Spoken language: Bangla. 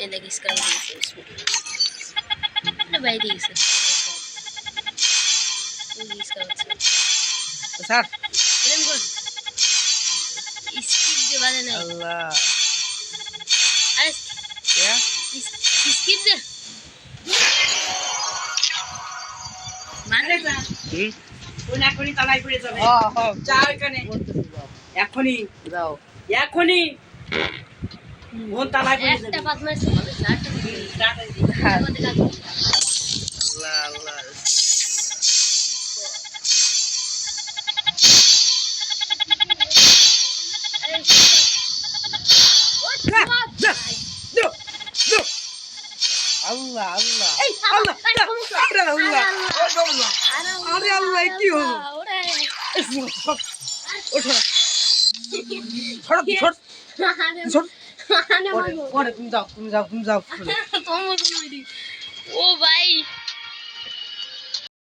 এই দেখ স্কার দিয়েছে বাইরে গেছে স্কার হচ্ছে স্যার এরকম কর স্কিপ দে বাজে নাই আল্লাহ আরে ইয়া স্কিপ দে মানে যা কোন এখনই তালাই পড়ে যাবে হ্যাঁ যা ওখানে এখনই যাও এখনই কোন তালাই পড়ে যাবে একটা পাত মারছে হবে চারটা আমাদের কাজ আল্লাহ আল্লাহ আল্লাহ আল্লাহ আল্লাহ আরে আল্লাহ আরে আল্লাহ কি হলো ওঠো ছড় ছড় ছড় পরে তুমি যাও ও ভাই